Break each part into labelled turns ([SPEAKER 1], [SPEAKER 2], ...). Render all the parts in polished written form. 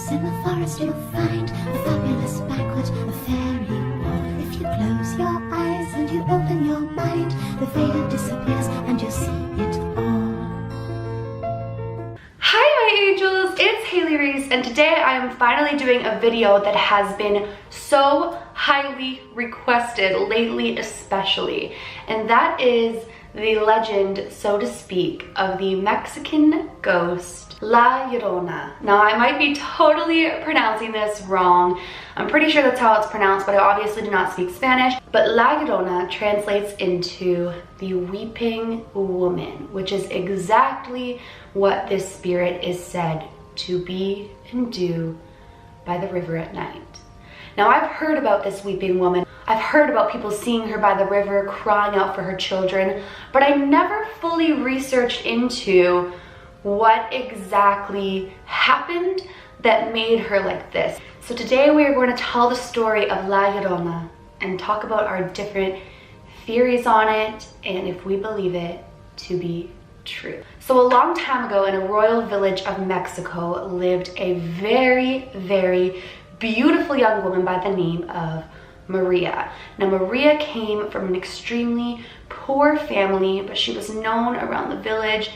[SPEAKER 1] Once in the forest you'll find a fabulous banquet, a fairy ball. If you close your eyes and you open your mind, the veil disappears and you'll see it all.
[SPEAKER 2] Hi my angels, it's Haley Reese, and today I am finally doing a video that has been so highly requested lately especially, and that is the legend, so to speak, of the Mexican ghost La Llorona. Now I might be totally pronouncing this wrong. I'm pretty sure that's how it's pronounced, but I obviously do not speak Spanish. But La Llorona translates into the weeping woman, which is exactly what this spirit is said to be and do by the river at night. Now I've heard about this weeping woman. I've heard about people seeing her by the river crying out for her children, but I never fully researched into what exactly happened that made her like this. So today we are going to tell the story of La Llorona and talk about our different theories on it and if we believe it to be true. So a long time ago in a royal village of Mexico lived a very, very beautiful young woman by the name of Maria. Now Maria came from an extremely poor family, but she was known around the village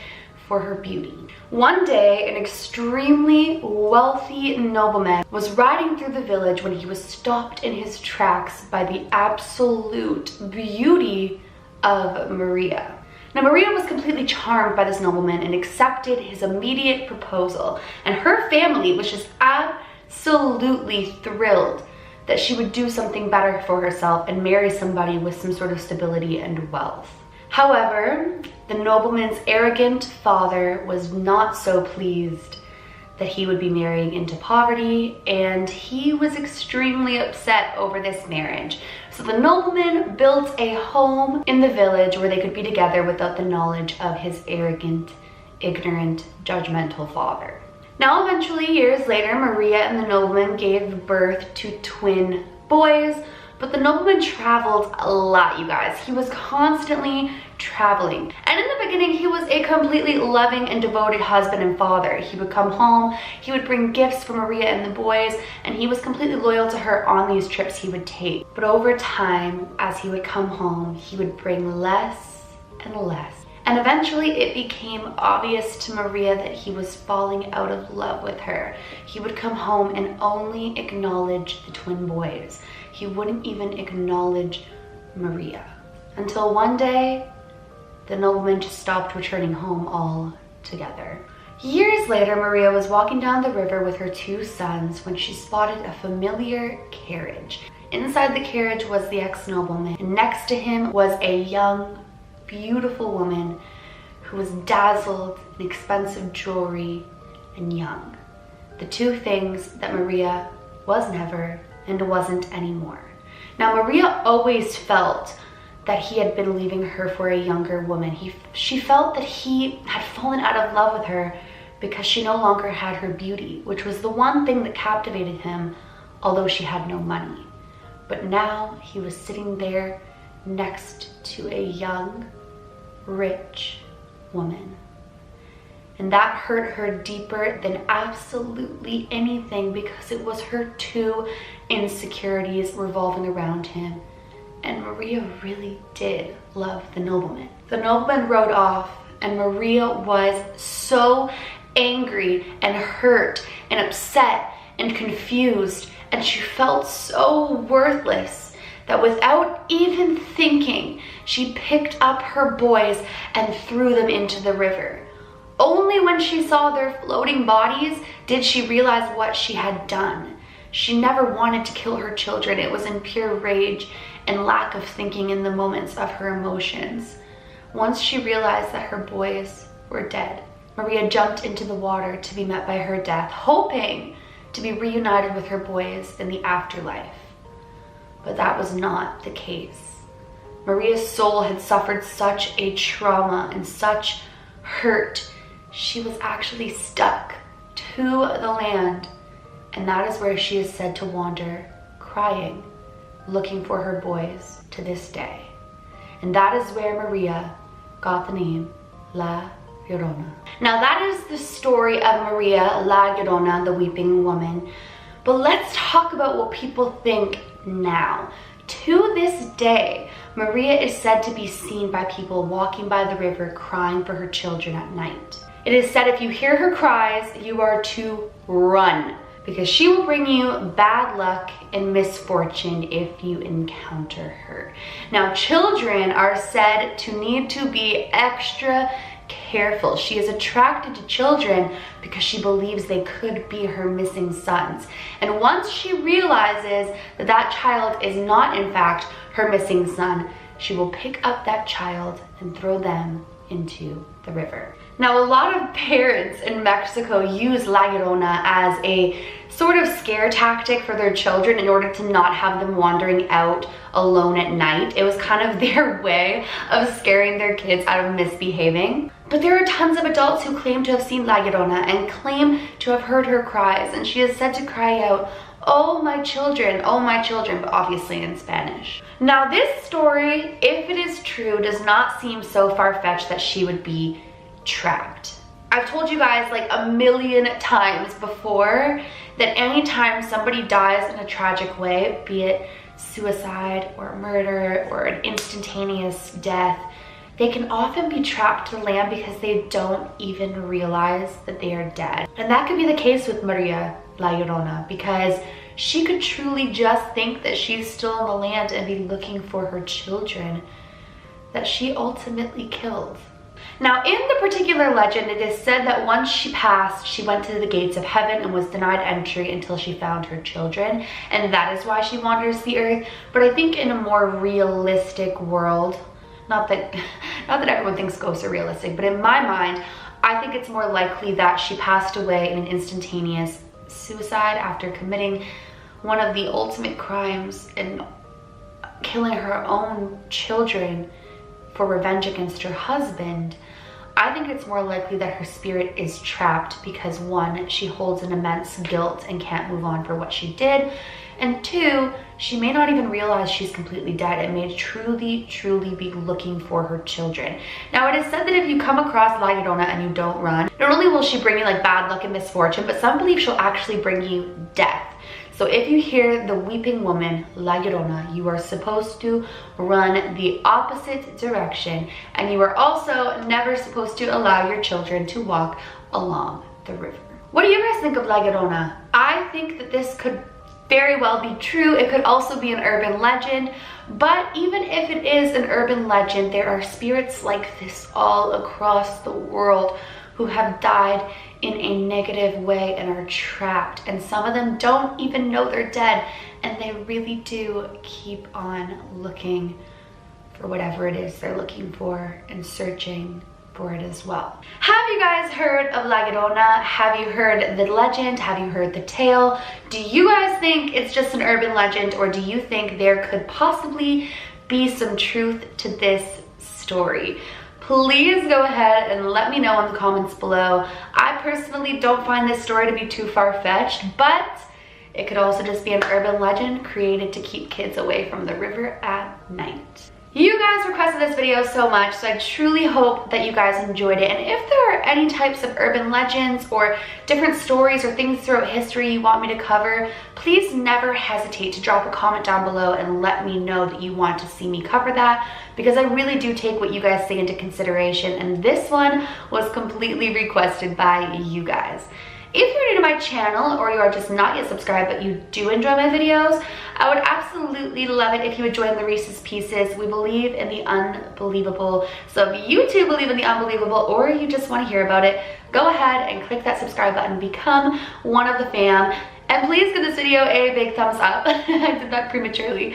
[SPEAKER 2] for her beauty. One day, an extremely wealthy nobleman was riding through the village when he was stopped in his tracks by the absolute beauty of Maria. Now Maria was completely charmed by this nobleman and accepted his immediate proposal, and her family was just absolutely thrilled that she would do something better for herself and marry somebody with some sort of stability and wealth. However, the nobleman's arrogant father was not so pleased that he would be marrying into poverty, and he was extremely upset over this marriage. So the nobleman built a home in the village where they could be together without the knowledge of his arrogant, ignorant, judgmental father. Now eventually, years later, Maria and the nobleman gave birth to twin boys, but the nobleman traveled a lot, you guys. He was constantly traveling. And in the beginning, he was a completely loving and devoted husband and father. He would come home, he would bring gifts for Maria and the boys, and he was completely loyal to her on these trips he would take. But over time, as he would come home, he would bring less and less. And eventually it became obvious to Maria that he was falling out of love with her. He would come home and only acknowledge the twin boys. He wouldn't even acknowledge Maria. Until one day, the nobleman just stopped returning home altogether. Years later, Maria was walking down the river with her two sons when she spotted a familiar carriage. Inside the carriage was the ex-nobleman, and next to him was a young, beautiful woman who was dazzled in expensive jewelry and young. The two things that Maria was never and wasn't anymore. Now Maria always felt that he had been leaving her for a younger woman. She felt that he had fallen out of love with her because she no longer had her beauty, which was the one thing that captivated him, although she had no money. But now he was sitting there next to a young, rich woman. And that hurt her deeper than absolutely anything because it was her two insecurities revolving around him. And Maria really did love the nobleman. The nobleman rode off, and Maria was so angry and hurt and upset and confused, and she felt so worthless that without even thinking, she picked up her boys and threw them into the river. Only when she saw their floating bodies did she realize what she had done. She never wanted to kill her children. It was in pure rage and lack of thinking in the moments of her emotions. Once she realized that her boys were dead, Maria jumped into the water to be met by her death, hoping to be reunited with her boys in the afterlife. But that was not the case. Maria's soul had suffered such a trauma and such hurt. She was actually stuck to the land, and that is where she is said to wander, crying, looking for her boys to this day. And that is where Maria got the name La Llorona. Now that is the story of Maria La Llorona, the weeping woman. But let's talk about what people think now. To this day, Maria is said to be seen by people walking by the river crying for her children at night. It is said if you hear her cries, you are to run, because she will bring you bad luck and misfortune if you encounter her. Now, children are said to need to be extra careful. She is attracted to children because she believes they could be her missing sons. And once she realizes that that child is not in fact her missing son, she will pick up that child and throw them into the river. Now, a lot of parents in Mexico use La Llorona as a sort of scare tactic for their children in order to not have them wandering out alone at night. It was kind of their way of scaring their kids out of misbehaving. But there are tons of adults who claim to have seen La Llorona and claim to have heard her cries, and she is said to cry out, oh my children, but obviously in Spanish. Now, this story, if it is true, does not seem so far-fetched that she would be trapped. I've told you guys like a million times before that anytime somebody dies in a tragic way, be it suicide or murder or an instantaneous death, they can often be trapped to land because they don't even realize that they are dead. And that could be the case with Maria La Llorona, because she could truly just think that she's still in the land and be looking for her children that she ultimately killed. Now, in the particular legend, it is said that once she passed, she went to the gates of heaven and was denied entry until she found her children, and that is why she wanders the earth. But I think in a more realistic world, not that everyone thinks ghosts are realistic, but in my mind, I think it's more likely that she passed away in an instantaneous suicide after committing one of the ultimate crimes and killing her own children for revenge against her husband. I think it's more likely that her spirit is trapped because, one, she holds an immense guilt and can't move on for what she did, and two, she may not even realize she's completely dead and may truly be looking for her children. Now, it is said that if you come across La Llorona and you don't run, not only will she bring you like bad luck and misfortune, but some believe she'll actually bring you death. So if you hear the weeping woman, La Llorona, you are supposed to run the opposite direction, and you are also never supposed to allow your children to walk along the river. What do you guys think of La Llorona? I think that this could very well be true. It could also be an urban legend, but even if it is an urban legend, there are spirits like this all across the world who have died in a negative way and are trapped, and some of them don't even know they're dead, and they really do keep on looking for whatever it is they're looking for and searching for it as well. Have you guys heard of La Llorona? Have you heard the legend? Have you heard the tale? Do you guys think it's just an urban legend, or do you think there could possibly be some truth to this story? Please go ahead and let me know in the comments below. I personally don't find this story to be too far-fetched, but it could also just be an urban legend created to keep kids away from the river at night. You guys requested this video so much, so I truly hope that you guys enjoyed it. And if there are any types of urban legends or different stories or things throughout history you want me to cover, please never hesitate to drop a comment down below and let me know that you want to see me cover that, because I really do take what you guys say into consideration, and this one was completely requested by you guys. If you're new to my channel or you are just not yet subscribed but you do enjoy my videos, I would absolutely love it if you would join the Reese's Pieces. We believe in the unbelievable. So if you too believe in the unbelievable, or you just want to hear about it, go ahead and click that subscribe button, become one of the fam. And please give this video a big thumbs up. I did that prematurely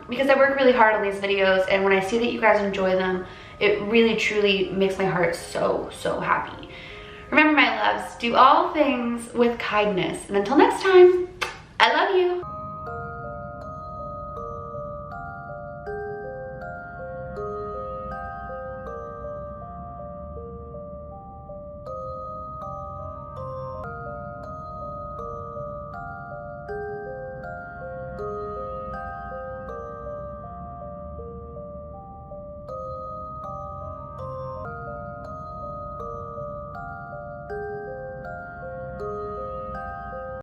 [SPEAKER 2] because I work really hard on these videos, and when I see that you guys enjoy them, it really truly makes my heart so happy. Remember, my loves, do all things with kindness. And until next time, I love you.